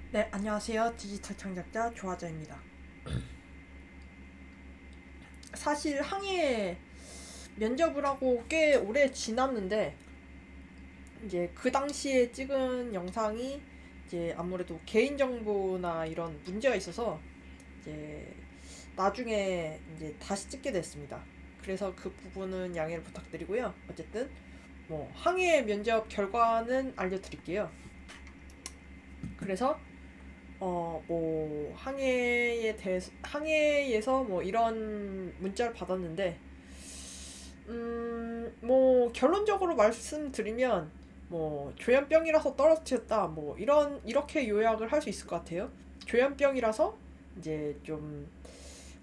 네, 안녕하세요. 디지털 창작자 조아자입니다. 사실 항해 면접을 하고 꽤 오래 지났는데 이제 그 당시에 찍은 영상이 이제 아무래도 개인정보나 이런 문제가 있어서 이제 나중에 이제 다시 찍게 됐습니다. 그래서 그 부분은 양해를 부탁드리고요. 어쨌든 뭐 항해 면접 결과는 알려드릴게요. 그래서 뭐 항해에서 뭐 이런 문자를 받았는데 뭐 결론적으로 말씀드리면 뭐 조현병이라서 떨어뜨렸다 뭐 이렇게 요약을 할 수 있을 것 같아요. 조현병이라서 이제 좀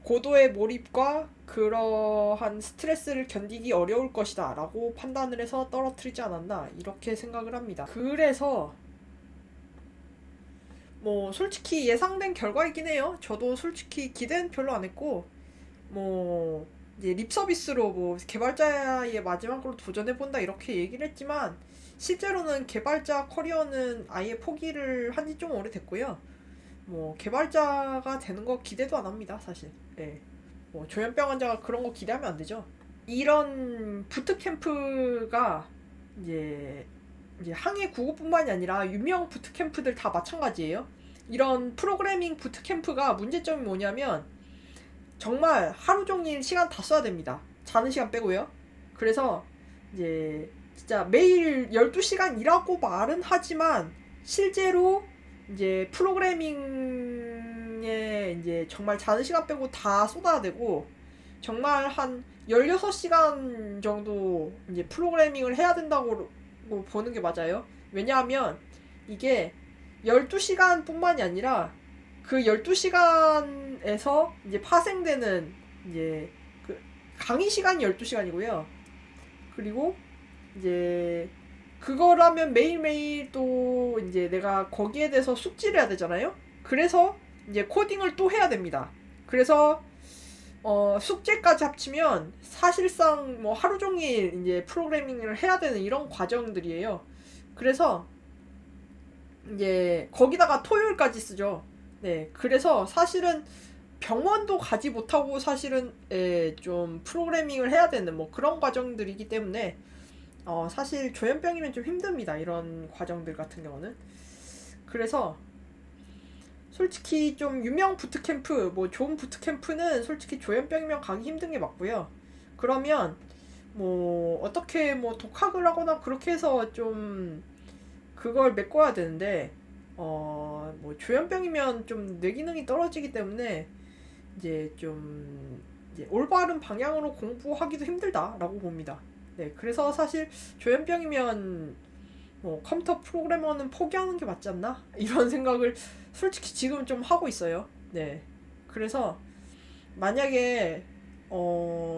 고도의 몰입과 그러한 스트레스를 견디기 어려울 것이다 라고 판단을 해서 떨어뜨리지 않았나 이렇게 생각을 합니다. 그래서 뭐 솔직히 예상된 결과이긴 해요. 저도 솔직히 기대는 별로 안 했고 뭐 이제 립 서비스로 뭐 개발자의 마지막으로 도전해 본다 이렇게 얘기를 했지만 실제로는 개발자 커리어는 아예 포기를 한 지 좀 오래됐고요. 뭐 개발자가 되는 거 기대도 안 합니다, 사실. 네. 뭐 조현병 환자가 그런 거 기대하면 안 되죠. 이런 부트캠프가 이제 항해 구호뿐만이 아니라 유명 부트캠프들 다 마찬가지예요. 이런 프로그래밍 부트캠프가 문제점이 뭐냐면 정말 하루 종일 시간 다 써야 됩니다. 자는 시간 빼고요. 그래서 이제 진짜 매일 12시간 일하고 말은 하지만 실제로 이제 프로그래밍에 이제 정말 자는 시간 빼고 다 쏟아야 되고 정말 한 16시간 정도 이제 프로그래밍을 해야 된다고 보는 게 맞아요. 왜냐하면 이게 12시간 뿐만이 아니라 그 12시간에서 이제 파생되는 이제 그 강의 시간이 12시간이고요. 그리고 이제 그거라면 매일매일 또 이제 내가 거기에 대해서 숙지를 해야 되잖아요. 그래서 이제 코딩을 또 해야 됩니다. 그래서 숙제까지 합치면 사실상 뭐 하루 종일 이제 프로그래밍을 해야 되는 이런 과정들이에요. 그래서 이제 거기다가 토요일까지 쓰죠. 네, 그래서 사실은 병원도 가지 못하고 사실은 좀 프로그래밍을 해야 되는 뭐 그런 과정들이기 때문에 사실 조현병이면 좀 힘듭니다. 이런 과정들 같은 경우는. 그래서 솔직히 좀 유명 부트캠프, 뭐 좋은 부트캠프는 솔직히 조현병이면 가기 힘든 게 맞고요. 그러면 뭐 어떻게 뭐 독학을 하거나 그렇게 해서 좀 그걸 메꿔야 되는데 뭐 조현병이면 좀 뇌기능이 떨어지기 때문에 이제 좀 이제 올바른 방향으로 공부하기도 힘들다라고 봅니다. 네, 그래서 사실 조현병이면 뭐 컴퓨터 프로그래머는 포기하는 게 맞지 않나? 이런 생각을 솔직히 지금 좀 하고 있어요. 네. 그래서 만약에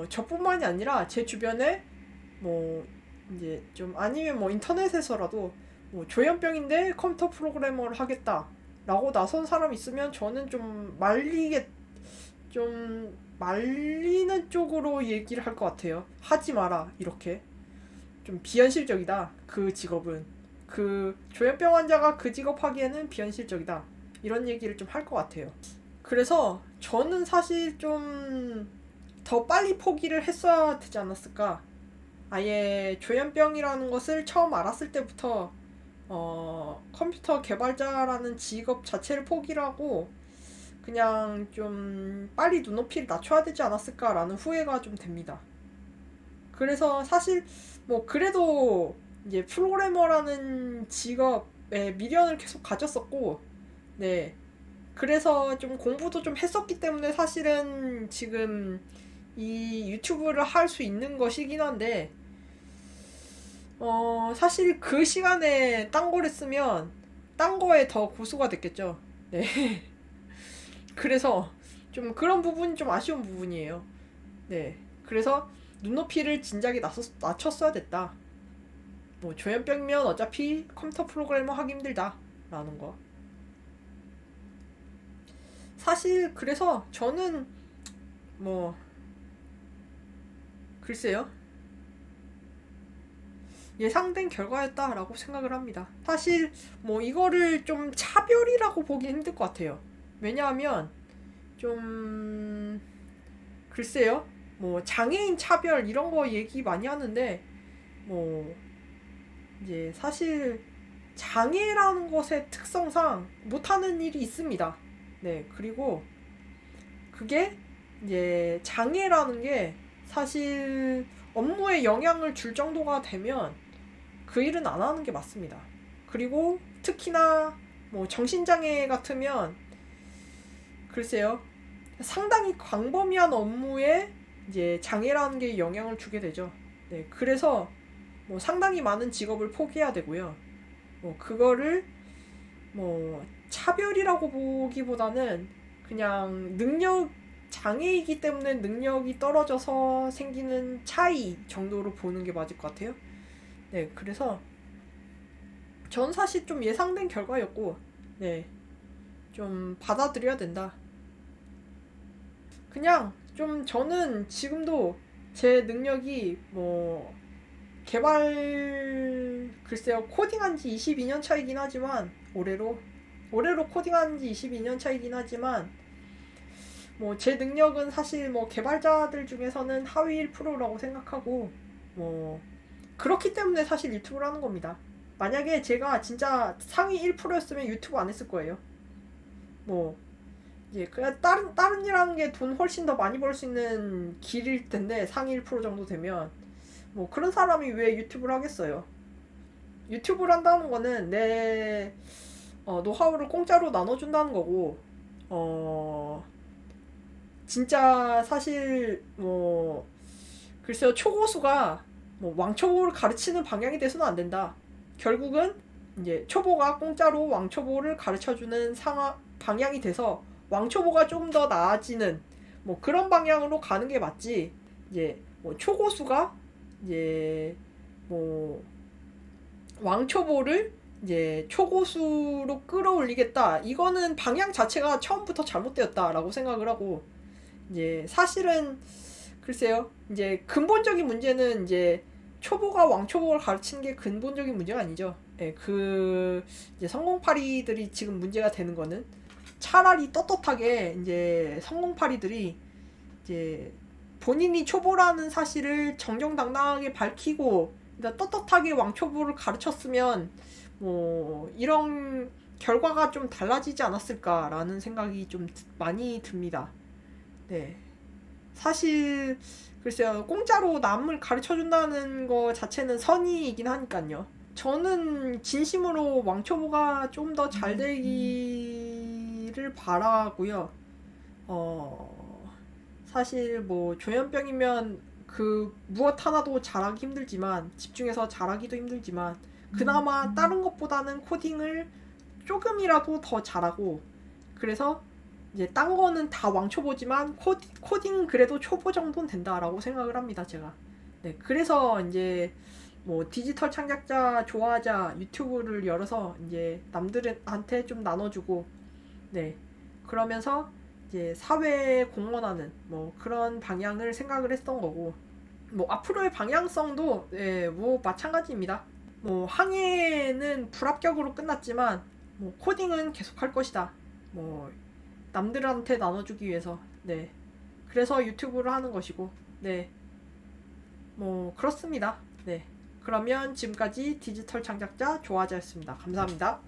저뿐만이 아니라 제 주변에 뭐 이제 좀 아니면 뭐 인터넷에서라도 뭐 조현병인데 컴퓨터 프로그래머를 하겠다라고 나선 사람 있으면 저는 좀 말리는 쪽으로 얘기를 할 것 같아요. 하지 마라 이렇게 좀 비현실적이다 그 직업은 그 조현병 환자가 그 직업 하기에는 비현실적이다 이런 얘기를 좀 할 것 같아요. 그래서 저는 사실 좀 더 빨리 포기를 했어야 되지 않았을까. 아예 조현병이라는 것을 처음 알았을 때부터 컴퓨터 개발자라는 직업 자체를 포기를 하고 그냥 좀 빨리 눈높이를 낮춰야 되지 않았을까라는 후회가 좀 됩니다. 그래서 사실 뭐 그래도 이제 프로그래머라는 직업에 미련을 계속 가졌었고, 네. 그래서 좀 공부도 좀 했었기 때문에 사실은 지금 이 유튜브를 할 수 있는 것이긴 한데, 사실 그 시간에 딴 걸 했으면 딴 거에 더 고수가 됐겠죠. 네. 그래서 좀 그런 부분이 좀 아쉬운 부분이에요. 네. 그래서 눈높이를 진작에 낮췄어야 됐다. 뭐 조현병이면 어차피 컴퓨터 프로그래머 하기 힘들다. 라는 거. 사실 그래서 저는 뭐 글쎄요. 예상된 결과였다라고 생각을 합니다. 사실 뭐 이거를 좀 차별이라고 보기 힘들 것 같아요. 왜냐하면 좀 글쎄요. 뭐 장애인 차별 이런 거 얘기 많이 하는데 뭐 이제 사실 장애라는 것의 특성상 못하는 일이 있습니다. 네, 그리고 그게 이제 장애라는 게 사실 업무에 영향을 줄 정도가 되면 그 일은 안 하는 게 맞습니다. 그리고 특히나 뭐 정신장애 같으면 글쎄요. 상당히 광범위한 업무에 이제 장애라는 게 영향을 주게 되죠. 네, 그래서 뭐 상당히 많은 직업을 포기해야 되고요. 뭐 그거를 뭐 차별이라고 보기보다는 그냥 능력 장애이기 때문에 능력이 떨어져서 생기는 차이 정도로 보는 게 맞을 것 같아요. 네, 그래서 전 사실 좀 예상된 결과였고, 네, 좀 받아들여야 된다. 그냥 좀 저는 지금도 제 능력이 뭐 개발 글쎄요 코딩한 지 22년 차이긴 하지만 올해로 코딩한 지 22년 차이긴 하지만 뭐 제 능력은 사실 뭐 개발자들 중에서는 하위 1%라고 생각하고 뭐 그렇기 때문에 사실 유튜브를 하는 겁니다. 만약에 제가 진짜 상위 1%였으면 유튜브 안 했을 거예요. 뭐 이제 그냥 다른 일 하는 게 돈 훨씬 더 많이 벌 수 있는 길일 텐데 상위 1% 정도 되면 뭐 그런 사람이 왜 유튜브를 하겠어요? 유튜브를 한다는 거는 내 노하우를 공짜로 나눠준다는 거고 어 진짜 사실 뭐 글쎄요 초고수가 뭐 왕초보를 가르치는 방향이 돼서는 안 된다. 결국은 이제 초보가 공짜로 왕초보를 가르쳐주는 방향이 돼서 왕초보가 좀 더 나아지는 뭐 그런 방향으로 가는 게 맞지. 이제 뭐 초고수가 이제 뭐 왕초보를 이제 초고수로 끌어올리겠다. 이거는 방향 자체가 처음부터 잘못되었다라고 생각을 하고 이제 사실은 글쎄요. 이제 근본적인 문제는 이제 초보가 왕초보를 가르치는 게 근본적인 문제가 아니죠. 예, 그 이제 성공파리들이 지금 문제가 되는 거는 차라리 떳떳하게 이제 성공파리들이 이제 본인이 초보라는 사실을 정정당당하게 밝히고 떳떳하게 왕초보를 가르쳤으면 뭐 이런 결과가 좀 달라지지 않았을까라는 생각이 좀 많이 듭니다. 네. 사실 글쎄요 공짜로 남을 가르쳐준다는 거 자체는 선의이긴 하니까요. 저는 진심으로 왕초보가 좀 더 잘 되기를 바라고요. 사실 뭐 조현병이면 그 무엇 하나도 잘하기 힘들지만 집중해서 잘하기도 힘들지만 그나마 다른 것보다는 코딩을 조금이라도 더 잘하고 그래서 이제 딴 거는 다 왕초보지만 코딩 그래도 초보 정도는 된다라고 생각을 합니다 제가. 네, 그래서 이제 뭐 디지털 창작자 좋아하자 유튜브를 열어서 이제 남들한테 좀 나눠주고 네 그러면서 이제 사회에 공헌하는 뭐 그런 방향을 생각을 했던 거고 뭐 앞으로의 방향성도 예, 뭐 마찬가지입니다. 뭐 항해는 불합격으로 끝났지만 뭐 코딩은 계속할 것이다. 뭐 남들한테 나눠주기 위해서 네 그래서 유튜브를 하는 것이고 네 뭐 그렇습니다. 네 그러면 지금까지 디지털 창작자 조아자였습니다. 감사합니다.